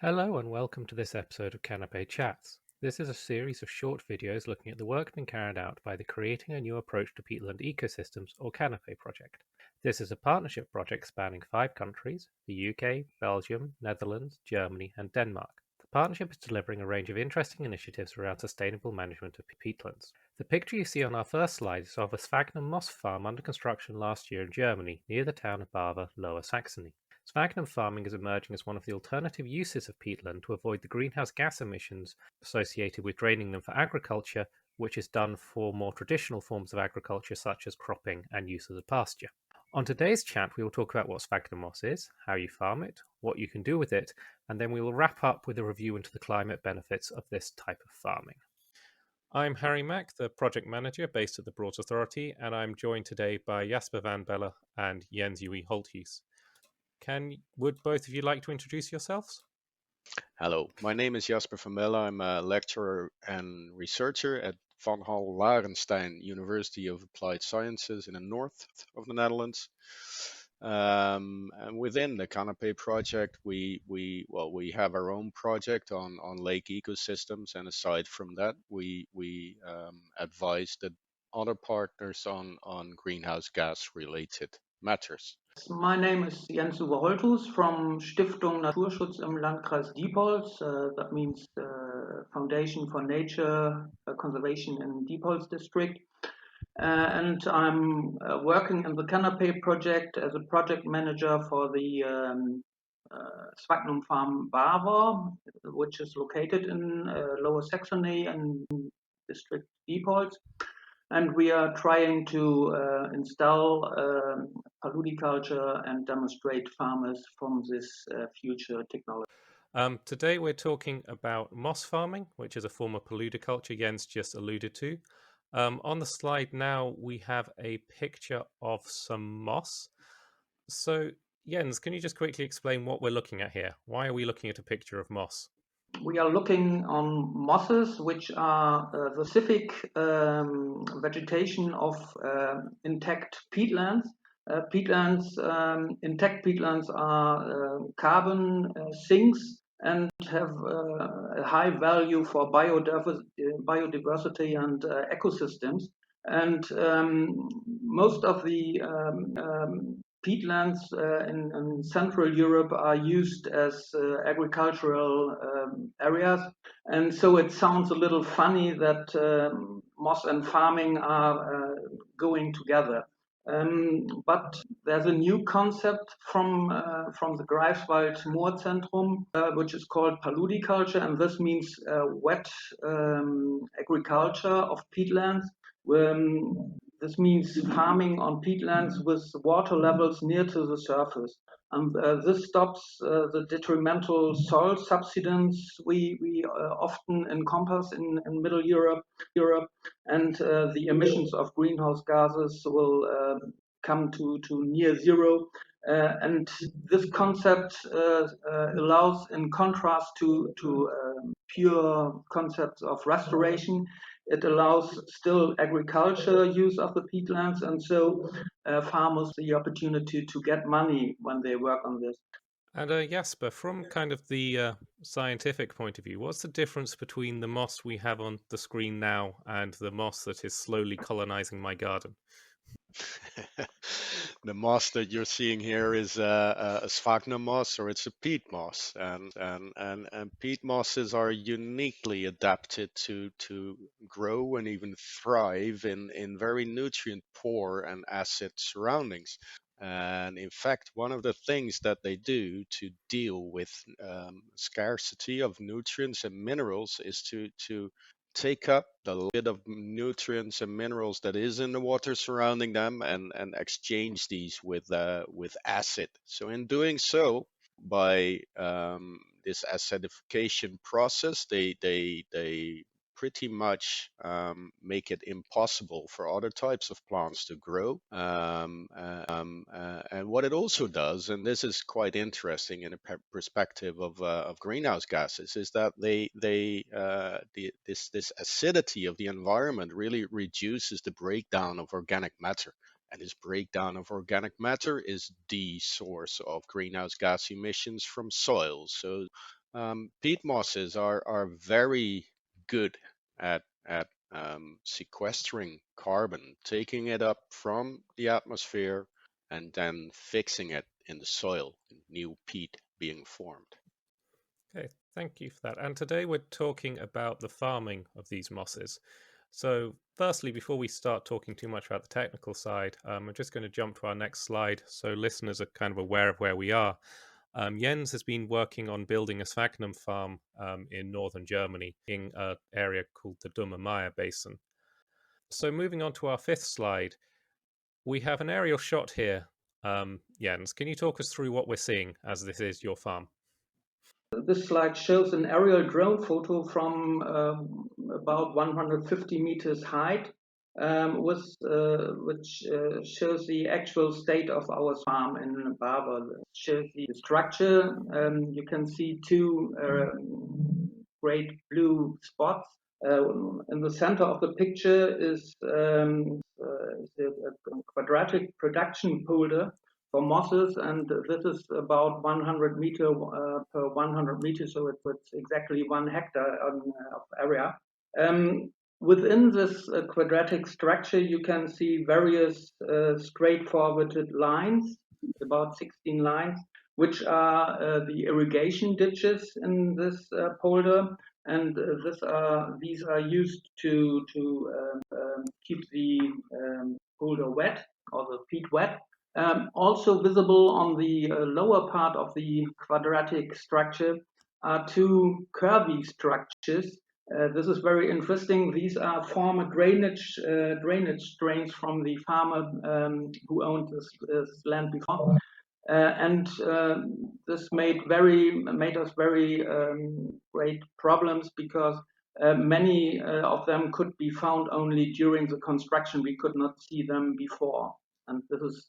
Hello and welcome to this episode of CANAPE Chats. This is a series of short videos looking at the work being carried out by the Creating a New Approach to Peatland Ecosystems or CANAPE project. This is a partnership project spanning 5 countries, the UK, Belgium, Netherlands, Germany and Denmark. The partnership is delivering a range of interesting initiatives around sustainable management of peatlands. The picture you see on our first slide is of a sphagnum moss farm under construction last year in Germany near the town of Barver, Lower Saxony. Sphagnum farming is emerging as one of the alternative uses of peatland to avoid the greenhouse gas emissions associated with draining them for agriculture, which is done for more traditional forms of agriculture such as cropping and use as a pasture. On today's chat, we will talk about what sphagnum moss is, how you farm it, what you can do with it, and then we will wrap up with a review into the climate benefits of this type of farming. I'm Harry Mach, the project manager based at the Broads Authority, and I'm joined today by Jasper van Belle and Jens-uwe Holtuis. Would both of you like to introduce yourselves? Hello, my name is Jasper van Belle. I'm a lecturer and researcher at Van Hal Larenstein University of Applied Sciences in the north of the Netherlands. And within the CANAPE project, we have our own project on lake ecosystems, and aside from that, we advise the other partners on greenhouse gas related matters. My name is Jens-uwe Holtuis from Stiftung Naturschutz im Landkreis Diepholz. That means the Foundation for Nature Conservation in Diepholz district. And I'm working in the CANAPE project as a project manager for the Sphagnum farm Barver, which is located in Lower Saxony and district Diepholz. And we are trying to install Paludiculture and demonstrate farmers from this future technology. Today we're talking about moss farming, which is a form of paludiculture Jens just alluded to. On the slide now we have a picture of some moss. So Jens, can you just quickly explain what we're looking at here? Why are we looking at a picture of moss? We are looking on mosses, which are the specific vegetation of intact peatlands. Intact peatlands are carbon sinks and have a high value for biodiversity and ecosystems. And most of the peatlands in Central Europe are used as agricultural areas, and so it sounds a little funny that moss and farming are going together. But there's a new concept from the Greifswald Moor Zentrum, which is called Paludiculture, and this means wet agriculture of peatlands. This means farming on peatlands with water levels near to the surface. And this stops the detrimental soil subsidence we often encompass in Middle Europe, and the emissions of greenhouse gases will come to near zero. And this concept allows, in contrast to pure concepts of restoration, it allows still agriculture use of the peatlands, and so farmers the opportunity to get money when they work on this. And Jasper, from kind of the scientific point of view, what's the difference between the moss we have on the screen now and the moss that is slowly colonizing my garden? The moss that you're seeing here is a sphagnum moss, or it's a peat moss, and peat mosses are uniquely adapted to grow and even thrive in very nutrient poor and acid surroundings. And in fact, one of the things that they do to deal with scarcity of nutrients and minerals is to take up the bit of nutrients and minerals that is in the water surrounding them and exchange these with acid. So in doing so, by this acidification process, they pretty much make it impossible for other types of plants to grow. And what it also does, and this is quite interesting in a perspective of greenhouse gases, is that this acidity of the environment really reduces the breakdown of organic matter. And this breakdown of organic matter is the source of greenhouse gas emissions from soil. So Peat mosses are very good at sequestering carbon, taking it up from the atmosphere and then fixing it in the soil, new peat being formed. Okay, thank you for that. And today we're talking about the farming of these mosses. So firstly, before we start talking too much about the technical side, I'm just going to jump to our next slide so listeners are kind of aware of where we are. Jens has been working on building a sphagnum farm in northern Germany in an area called the Dumme Meier Basin. So moving on to our fifth slide, we have an aerial shot here. Jens, can you talk us through what we're seeing as this is your farm? This slide shows an aerial drone photo from about 150 meters height, which shows the actual state of our farm in Barver. It shows the structure. You can see two great blue spots. In the center of the picture is a quadratic production polder for mosses, and this is about 100 meter per 100 meters, so it's exactly 1 hectare of area. Within this quadratic structure, you can see various straightforward lines, about 16 lines, which are the irrigation ditches in this polder, and these are used to keep the polder wet, or the peat wet. Also visible on the lower part of the quadratic structure are two curvy structures. This is very interesting. These are former drainage drains from the farmer who owned this land before, and this made us very great problems, because many of them could be found only during the construction. We could not see them before. And this is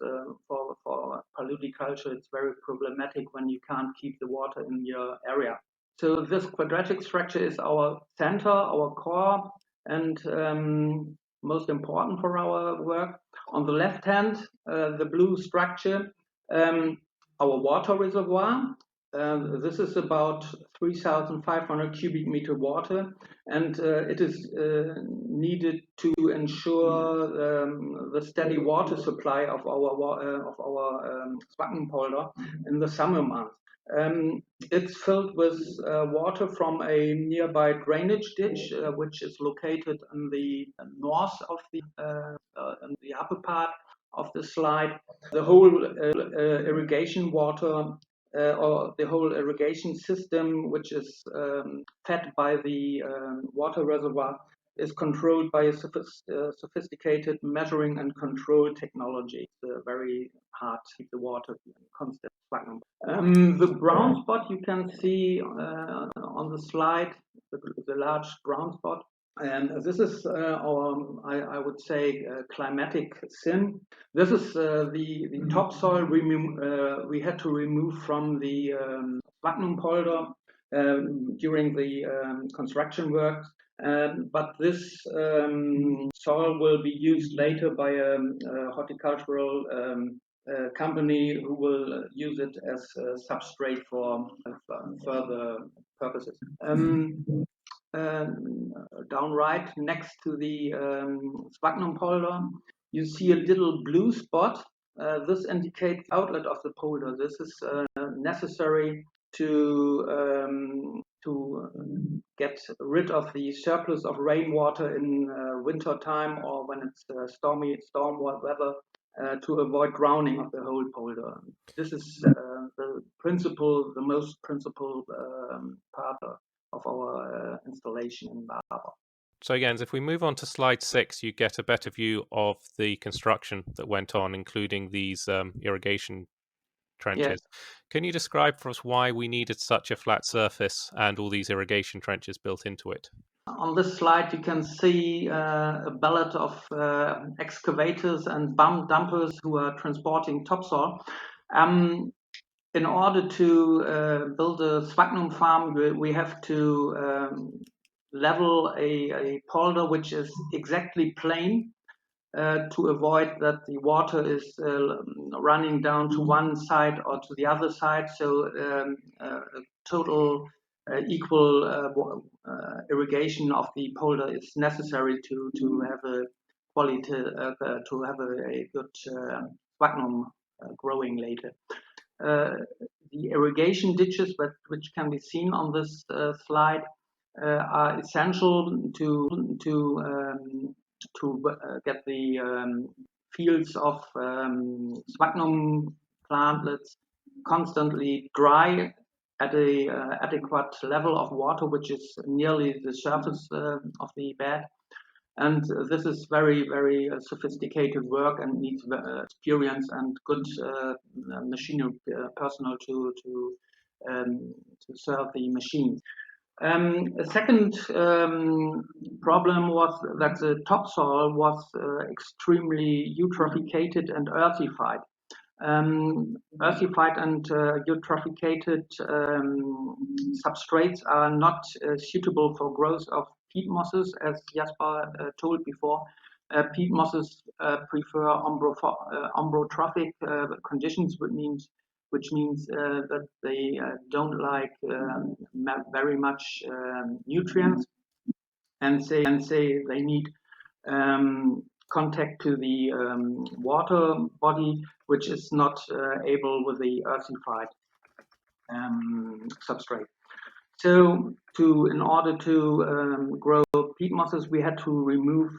for paludiculture, it's very problematic when you can't keep the water in your area. So this quadratic structure is our center, our core, and most important for our work. On the left hand, the blue structure, our water reservoir. This is about 3,500 cubic meter water, and it is needed to ensure the steady water supply of our Sphagnum polder in the summer months. It's filled with water from a nearby drainage ditch, which is located in the north of in the upper part of the slide. The whole irrigation water, or the whole irrigation system, which is fed by the water reservoir, is controlled by a sophisticated measuring and control technology. It's very hard to keep the water constant. The brown spot you can see on the slide, the large brown spot, and this is our, I would say, climatic sin. This is the topsoil we had to remove from the Sphagnum polder during the construction works. But this soil will be used later by a horticultural company who will use it as a substrate for further purposes. Down right next to the Sphagnum polder, you see a little blue spot. This indicates the outlet of the polder. This is necessary to get rid of the surplus of rainwater in winter time, or when it's storm weather, to avoid drowning of the whole polder. This is the most principal part of our installation in Barver. So again, if we move on to slide 6, you get a better view of the construction that went on, including these irrigation trenches. Yes. Can you describe for us why we needed such a flat surface and all these irrigation trenches built into it? On this slide, you can see a ballad of excavators and dumpers who are transporting topsoil. In order to build a sphagnum farm, we have to level a polder which is exactly plain, to avoid that the water is running down to one side or to the other side. So a total equal irrigation of the polder is necessary to have a quality to have a good sphagnum growing later. The irrigation ditches, which can be seen on this slide, are essential to get the fields of sphagnum plantlets constantly dry at a adequate level of water, which is nearly the surface of the bed. And this is very, very sophisticated work and needs experience and good machinery personnel to serve the machines. A second problem was that the topsoil was extremely eutrophicated and earthified. Earthified and eutrophicated substrates are not suitable for growth of peat mosses, as Jasper told before. Peat mosses prefer ombrotrophic conditions, which means that they don't like very much nutrients, and say they need contact to the water body, which is not able with the earthified substrate. So in order to grow peat mosses, we had to remove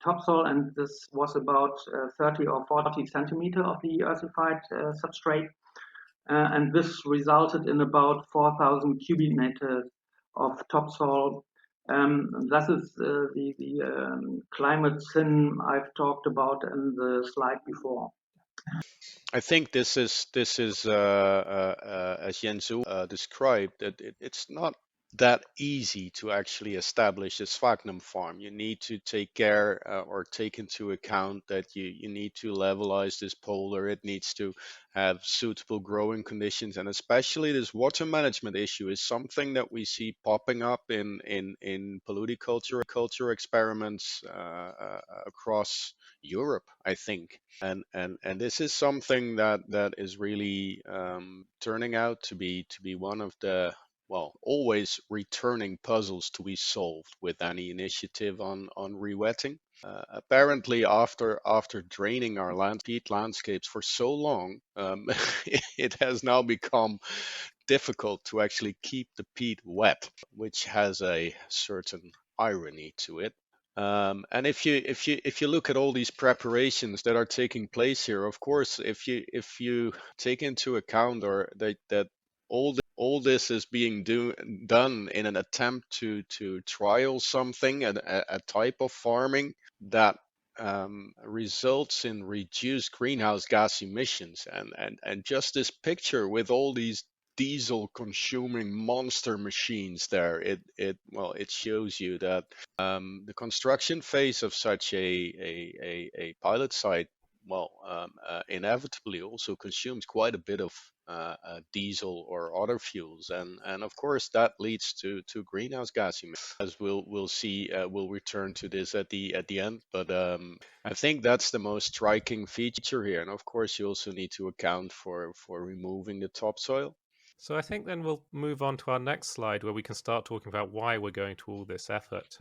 topsoil, and this was about 30 or 40 centimeter of the earthified substrate. And this resulted in about 4,000 cubic meters of topsoil. That is the climate sin I've talked about in the slide before. I think this is as Jens-uwe described, that it's not that easy to actually establish a sphagnum farm. You need to take care or take into account that you need to levelize this polder. It needs to have suitable growing conditions, and especially this water management issue is something that we see popping up in paludiculture experiments across Europe, I think, and this is something that is really turning out to be one of the always returning puzzles to be solved with any initiative on rewetting. Apparently, after draining our peat landscapes for so long, it has now become difficult to actually keep the peat wet, which has a certain irony to it. And if you look at all these preparations that are taking place here, of course, if you take into account or that all this is being done in an attempt to trial something, a type of farming that results in reduced greenhouse gas emissions, and just this picture with all these diesel consuming monster machines there, it shows you that the construction phase of such a pilot site inevitably also consumes quite a bit of diesel or other fuels, and of course that leads to greenhouse gas emissions, as we'll see. We'll return to this at the end, but I think that's the most striking feature here, and of course you also need to account for removing the topsoil. So I think then we'll move on to our next slide, where we can start talking about why we're going to all this effort.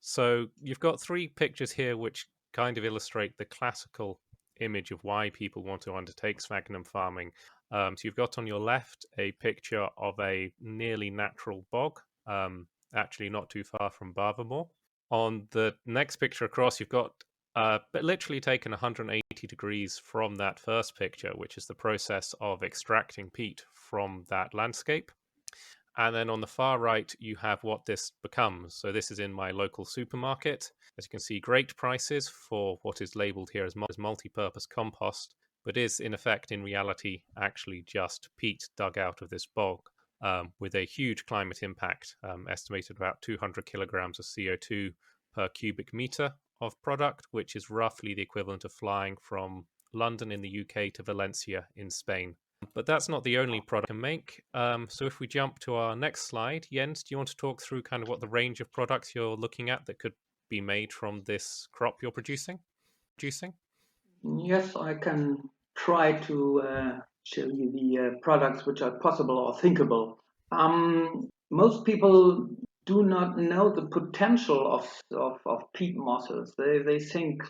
So you've got three pictures here which kind of illustrate the classical image of why people want to undertake sphagnum farming. So you've got on your left a picture of a nearly natural bog, actually not too far from Barver Moor. On the next picture across, you've got but literally taken 180 degrees from that first picture, which is the process of extracting peat from that landscape. And then on the far right, you have what this becomes. So this is in my local supermarket. As you can see, great prices for what is labeled here as multi-purpose compost, but is in effect, in reality, actually just peat dug out of this bog, with a huge climate impact, estimated about 200 kilograms of CO2 per cubic meter of product, which is roughly the equivalent of flying from London in the UK to Valencia in Spain. But that's not the only product I can make. So if we jump to our next slide, Jens, do you want to talk through kind of what the range of products you're looking at that could be made from this crop you're producing? Yes, I can try to show you the products which are possible or thinkable Most people do not know the potential of peat mosses. They think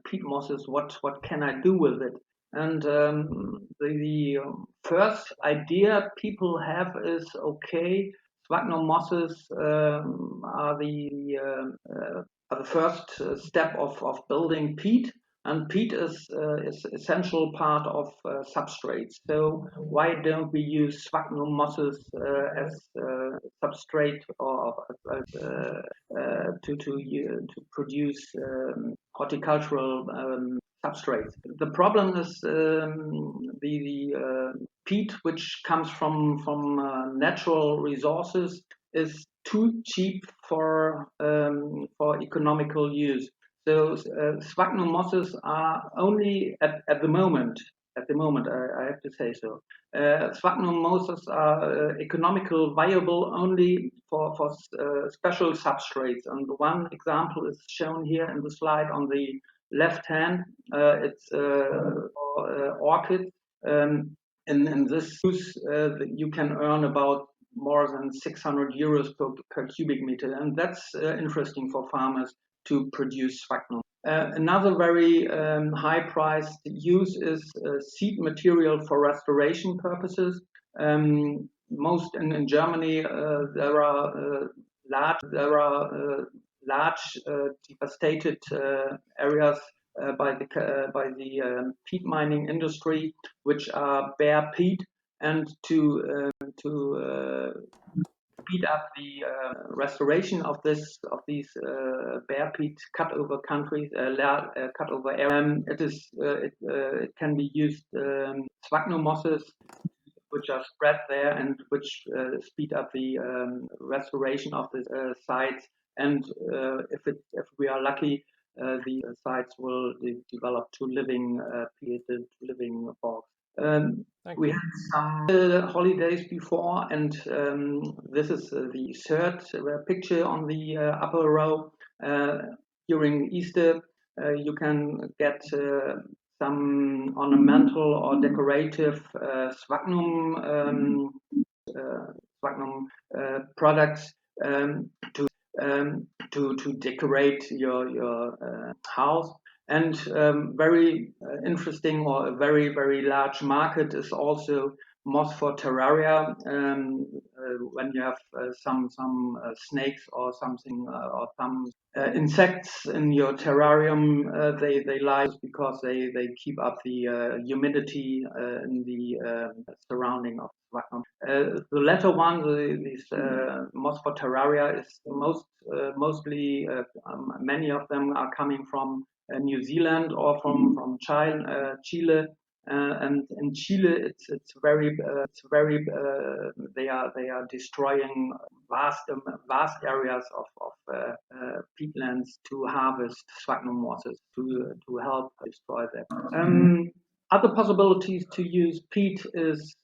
peat mosses, what can I do with it? And the first idea people have is, okay, sphagnum mosses are the first step of building peat, and peat is essential part of substrates. So why don't we use sphagnum mosses as substrate or to produce horticultural substrates? The problem is the peat, which comes from natural resources, is too cheap for economical use. So sphagnum mosses are only at the moment. At the moment, I have to say so. Sphagnum mosses are economical viable only for special substrates. And one example is shown here in the slide on the left hand. It's orchids. In this use, you can earn about more than 600 euros per cubic meter, and that's interesting for farmers to produce sphagnum. Another very high-priced use is seed material for restoration purposes. Most in Germany, there are large devastated areas by the peat mining industry, which are bare peat, and to speed up the restoration of these bare peat cut over countries, cut over areas. It can be used sphagnum mosses, which are spread there and which speed up the restoration of the sites. And if we are lucky, the sites will develop to living bogs. We had some holidays before, and this is the third picture on the upper row. During Easter, you can get some ornamental or decorative sphagnum products to decorate your house. And very interesting, or a very large market is also moss for terraria. When you have some snakes or something or some insects in your terrarium, they lie because they keep up the humidity in the surrounding of sphagnum. The latter one, this moss for terraria, is mostly many of them are coming from New Zealand or from Chile, and in Chile it's very they are destroying vast areas of peatlands to harvest sphagnum mosses to help destroy them. Other possibilities to use peat is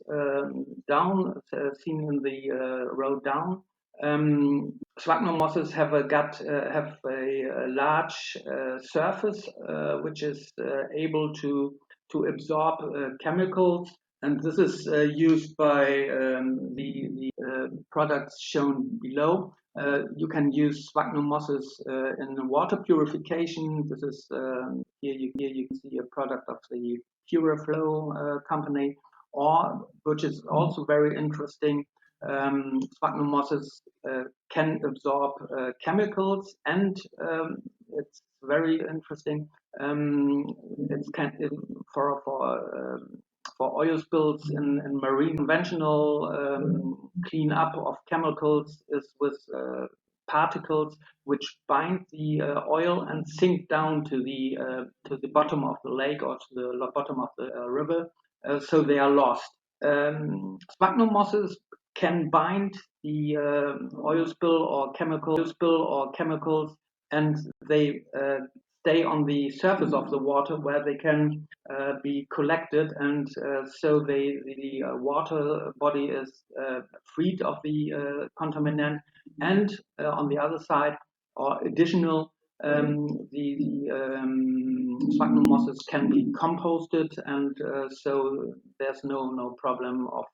down, seen in the row down. Sphagnum mosses have a large surface which is able to absorb chemicals, and this is used by the products shown below. You can use sphagnum mosses in water purification. This is here you can see a product of the Puriflow company, or which is also very interesting. Sphagnum mosses can absorb chemicals, and it's very interesting. For oil spills in marine, conventional clean up of chemicals is with particles which bind the oil and sink down to the bottom of the lake or to the bottom of the river, so they are lost. Sphagnum mosses can bind the oil spill or chemicals, and they stay on the surface of the water where they can be collected, and so the water body is freed of the contaminant. And on the other side, or additional, the sphagnum mosses can be composted, and so there's no problem of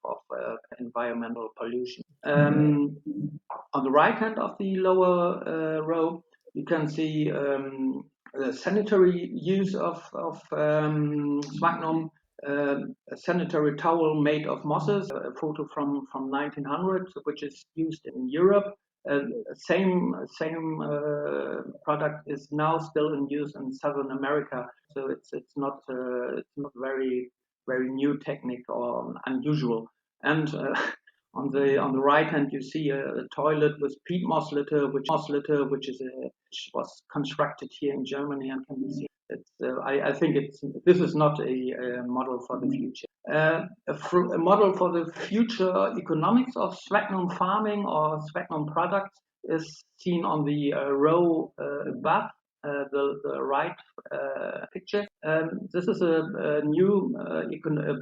environmental pollution. On the right hand of the lower row, you can see the sanitary use of sphagnum. A sanitary towel made of mosses, a photo from 1900, which is used in Europe. Same product is now still in use in Southern America, so it's not very new technique or unusual. And on the right hand, you see a toilet with peat moss litter, which was constructed here in Germany and can be seen. I think this is not a model for the future. A model for the future economics of sphagnum farming or sphagnum products is seen on the row above the right picture. This is a new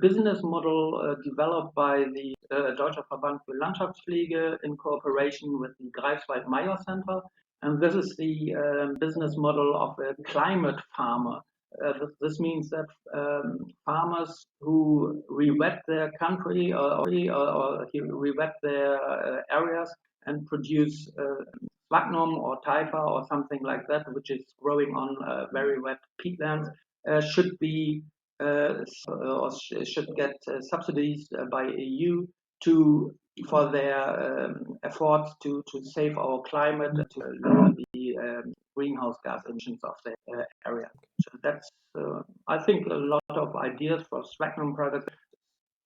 business model developed by the Deutscher Verband für Landschaftspflege in cooperation with the Greifswald-Meyer Center. And this is the business model of a climate farmer. This means that farmers who re-wet their country or re-wet their areas and produce sphagnum or typha or something like that, which is growing on very wet peatlands, should be or should get subsidies by EU for their efforts to save our climate, to lower the greenhouse gas emissions of the area. So that's, I think, a lot of ideas for sphagnum products.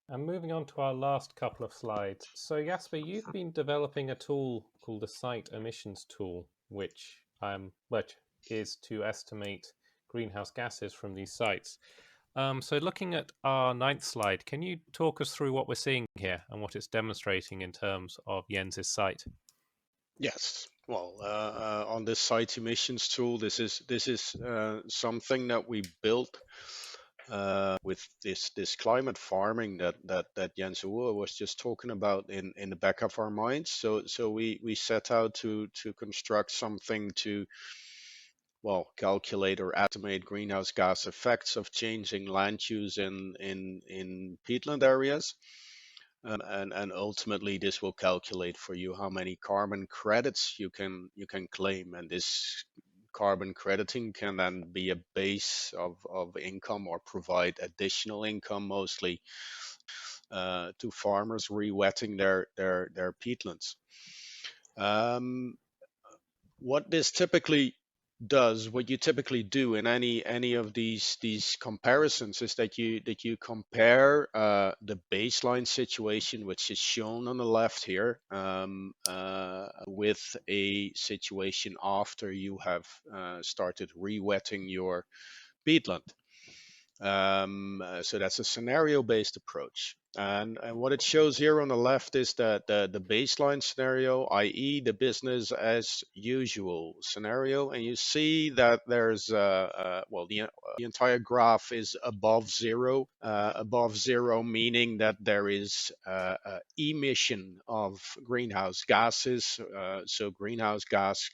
And moving on to our last couple of slides. So Jasper, you've been developing a tool called the Site Emissions Tool, which is to estimate greenhouse gases from these sites. So looking at our 9th slide, can you talk us through what we're seeing here and what it's demonstrating in terms of Jens's site? Yes. Well, on this site emissions tool, this is something that we built with this climate farming that Jens-uwe was just talking about in the back of our minds. So we set out to construct something to calculate or estimate greenhouse gas effects of changing land use in peatland areas. And ultimately, this will calculate for you how many carbon credits you can claim, and this carbon crediting can then be a base of income or provide additional income, mostly to farmers re-wetting their peatlands. What this typically does, what you typically do in any of these comparisons, is that you compare the baseline situation, which is shown on the left here, with a situation after you have started re-wetting your peatland. So that's a scenario-based approach. And what it shows here on the left is that the baseline scenario, i.e. the business as usual scenario. And you see that there's, the entire graph is above zero meaning that there is emission of greenhouse gases. So greenhouse gas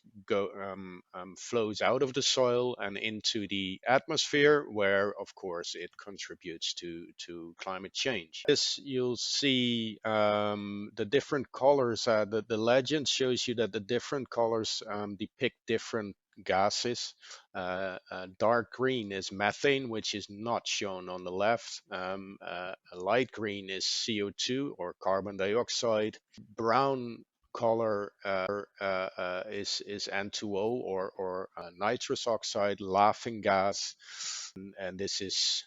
flows out of the soil and into the atmosphere, where, of course, it contributes to climate change. This you'll see the different colors. The legend shows you that the different colors depict different gases. Dark green is methane, which is not shown on the left. A light green is CO2 or carbon dioxide. Brown color is N2O or nitrous oxide, laughing gas. And this is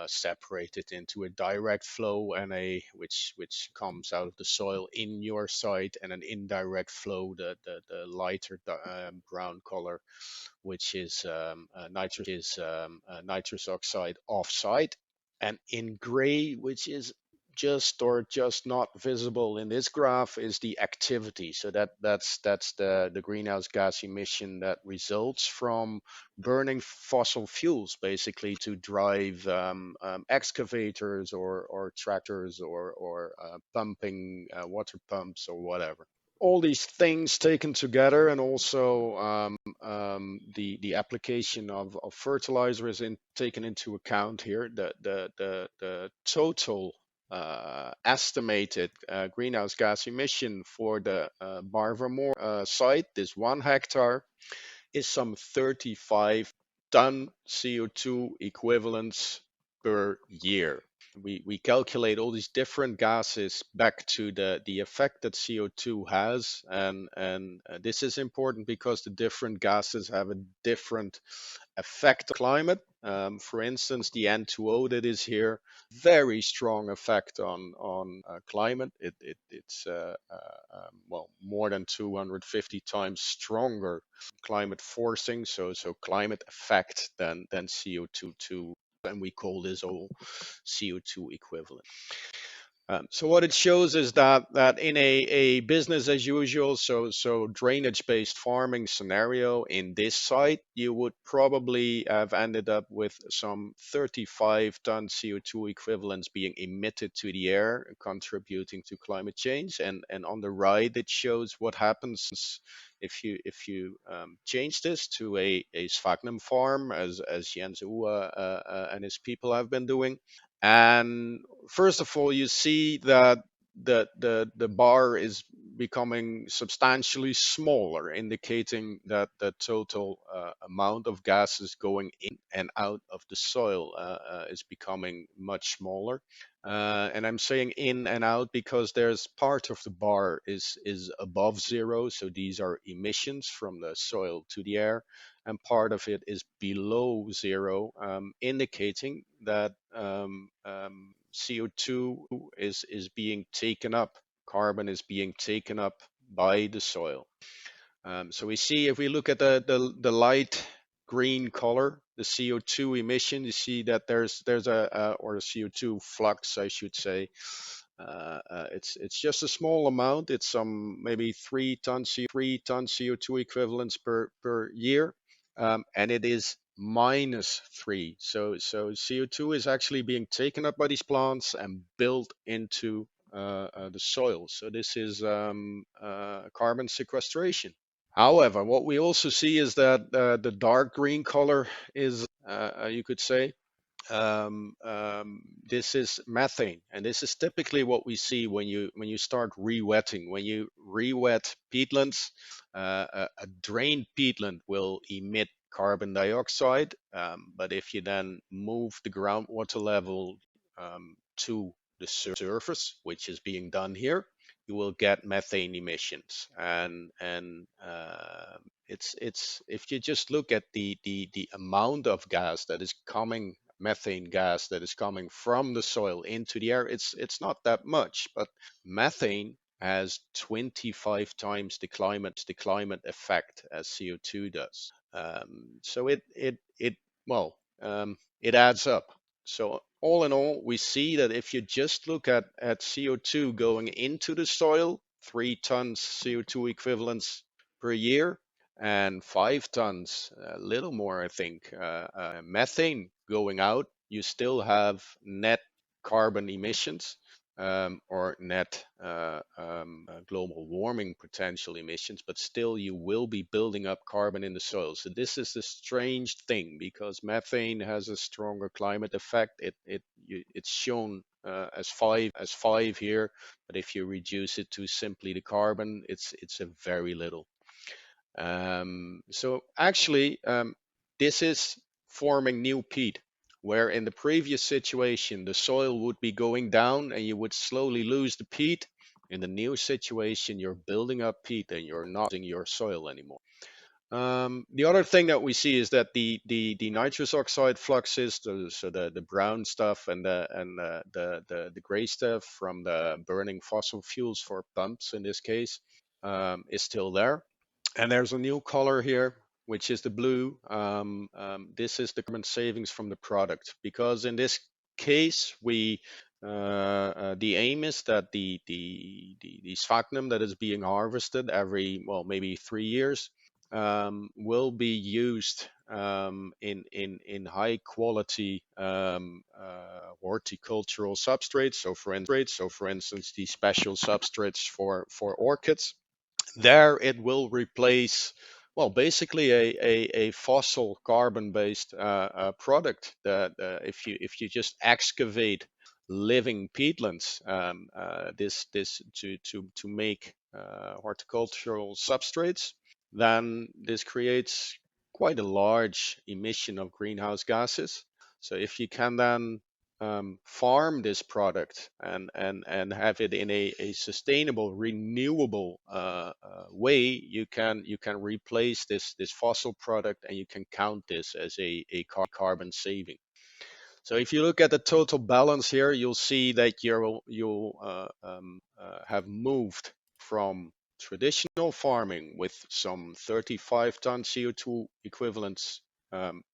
separated into a direct flow and which comes out of the soil in your site, and an indirect flow, the lighter brown color, which is nitrous oxide off-site, and in gray, which is just not visible in this graph, is the activity. So that's the greenhouse gas emission that results from burning fossil fuels, basically, to drive excavators or tractors or pumping water pumps or whatever. all these things taken together, and also the application of fertilizer is taken into account here. The total estimated greenhouse gas emission for the Barver Moor site, this 1 hectare, is some 35 ton CO2 equivalents per year. We calculate all these different gases back to the effect that CO2 has, and this is important because the different gases have a different effect on climate. For instance, the N2O that is here, very strong effect on climate. It's well, more than 250 times stronger climate forcing, so climate effect than CO2, and we call this all CO2 equivalent. So what it shows is that in a business as usual, so drainage-based farming scenario in this site, you would probably have ended up with some 35 ton CO2 equivalents being emitted to the air, contributing to climate change. And on the right, it shows what happens if you change this to a Sphagnum farm, as Jens-uwe and his people have been doing. And first of all, you see that the bar is becoming substantially smaller, indicating that the total amount of gases going in and out of the soil is becoming much smaller. And I'm saying in and out because there's part of the bar is above zero, so these are emissions from the soil to the air, and part of it is below zero, indicating that CO2 is being taken up, carbon is being taken up by the soil. So we see, if we look at the light green color, the CO2 emission, you see that there's a or a CO2 flux, I should say. It's just a small amount. It's some maybe 3 ton CO2 equivalents per year, and it is -3. So CO2 is actually being taken up by these plants and built into the soil. So this is carbon sequestration. However, what we also see is that the dark green color is, you could say, this is methane, and this is typically what we see when you start re-wetting. When you re-wet peatlands, a drained peatland will emit carbon dioxide, but if you then move the groundwater level to the surface, which is being done here, you will get methane emissions. And it's if you just look at the amount of gas that is coming, methane gas that is coming from the soil into the air, it's not that much, but methane has 25 times the climate effect as CO2 does. So it adds up. So all in all, we see that if you just look at CO2 going into the soil, 3 tons CO2 equivalents per year, and 5 tons, a little more, I think, methane going out, you still have net carbon emissions, or net global warming potential emissions, but still you will be building up carbon in the soil. So this is a strange thing because methane has a stronger climate effect. It's shown as five here, but if you reduce it to simply the carbon, it's a very little. So actually, this is forming new peat, where in the previous situation the soil would be going down and you would slowly lose the peat. In the new situation, you're building up peat and you're not using your soil anymore. The other thing that we see is that the nitrous oxide fluxes, so the brown stuff and the gray stuff from the burning fossil fuels for pumps in this case, is still there. And there's a new color here, which is the blue. This is the carbon savings from the product, because in this case, the aim is that the sphagnum that is being harvested every, well, maybe 3 years, will be used in high quality horticultural substrates. So for instance, these special substrates for orchids. there it will replace, well, basically a fossil carbon-based product that if you just excavate living peatlands, this to make horticultural substrates, then this creates quite a large emission of greenhouse gases. So if you can then farm this product and have it in a sustainable, renewable way, you can replace this fossil product, and you can count this as a carbon saving. So if you look at the total balance here, you'll see that you'll have moved from traditional farming with some 35 ton CO2 equivalents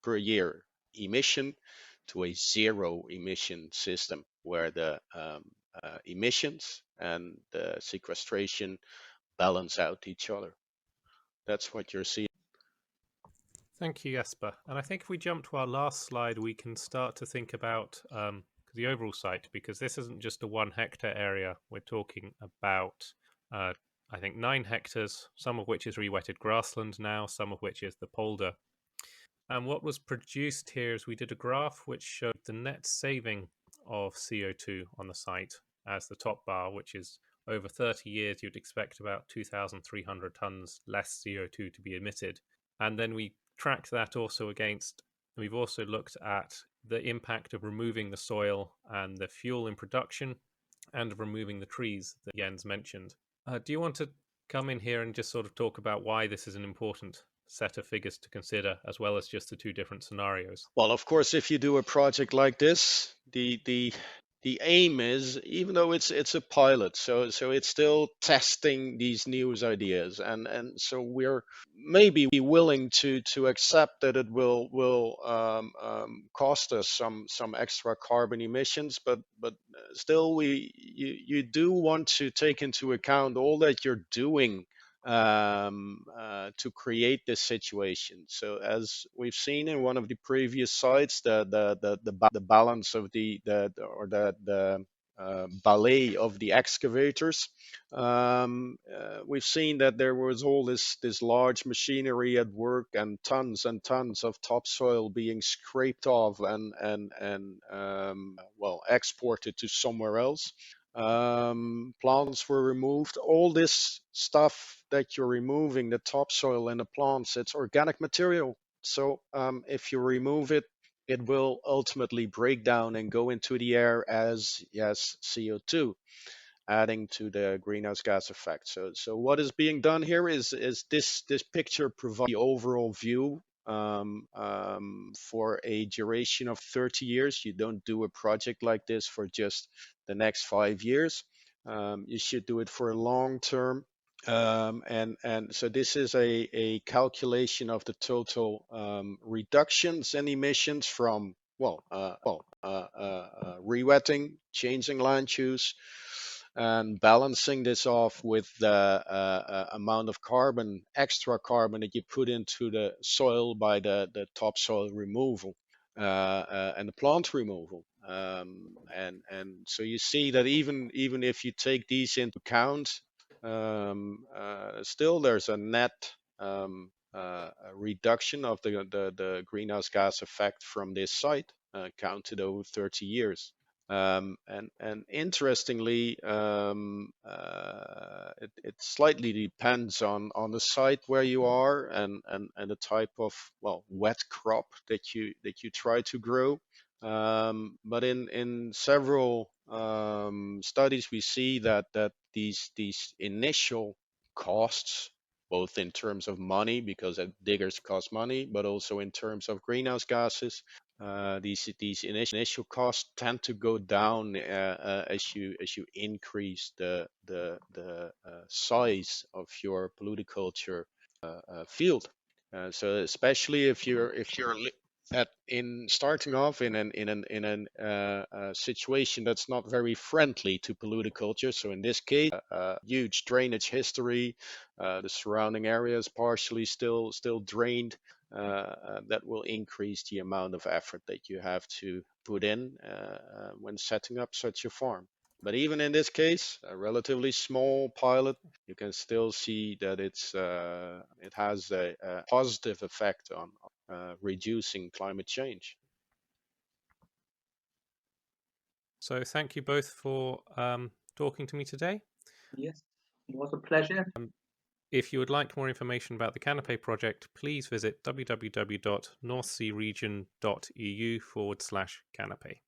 per year emission to a zero emission system where the emissions and the sequestration balance out each other. That's what you're seeing. Thank you, Jasper. And I think if we jump to our last slide, we can start to think about the overall site, because this isn't just a 1 hectare area. We're talking about, I think, 9 hectares, some of which is re-wetted grassland now, some of which is the polder. And what was produced here is we did a graph which showed the net saving of CO2 on the site as the top bar, which is over 30 years, you'd expect about 2,300 tons less CO2 to be emitted. And then we tracked that also against, we've also looked at the impact of removing the soil and the fuel in production and of removing the trees that Jens mentioned. Do you want to come in here and just sort of talk about why this is an important set of figures to consider, as well as just the 2 different scenarios? Well, of course, if you do a project like this, the aim is, even though it's a pilot, so it's still testing these new ideas, and so we're maybe willing to accept that it will cost us some extra carbon emissions, but still you do want to take into account all that you're doing to create this situation. So as we've seen in one of the previous sites, the balance of the ballet of the excavators, we've seen that there was all this large machinery at work and tons of topsoil being scraped off and well, exported to somewhere else. Plants were removed. All this stuff that you're removing, the topsoil and the plants, it's organic material. So if you remove it, it will ultimately break down and go into the air as CO2, adding to the greenhouse gas effect. So what is being done here is this picture provides the overall view for a duration of 30 years. You don't do a project like this for just the next 5 years. You should do it for a long term. And so this is a calculation of the total reductions in emissions from re-wetting, changing land use, and balancing this off with the amount of carbon, extra carbon that you put into the soil by the topsoil removal and the plant removal. And so you see that even if you take these into account, still there's a net reduction of the greenhouse gas effect from this site counted over 30 years. And interestingly, it slightly depends on the site where you are and the type of, well, wet crop that you try to grow. But in several studies, we see that these initial costs, both in terms of money, because diggers cost money, but also in terms of greenhouse gases, these initial costs tend to go down as you increase the size of your Paludiculture field. So especially if you're in starting off in a situation that's not very friendly to Paludiculture. So in this case, huge drainage history, the surrounding area is partially still drained. That will increase the amount of effort that you have to put in when setting up such a farm. But even in this case, a relatively small pilot, you can still see that it has a positive effect on reducing climate change. So thank you both for talking to me today. Yes, it was a pleasure. If you would like more information about the CANAPE project, please visit www.northsearegion.eu/CANAPE.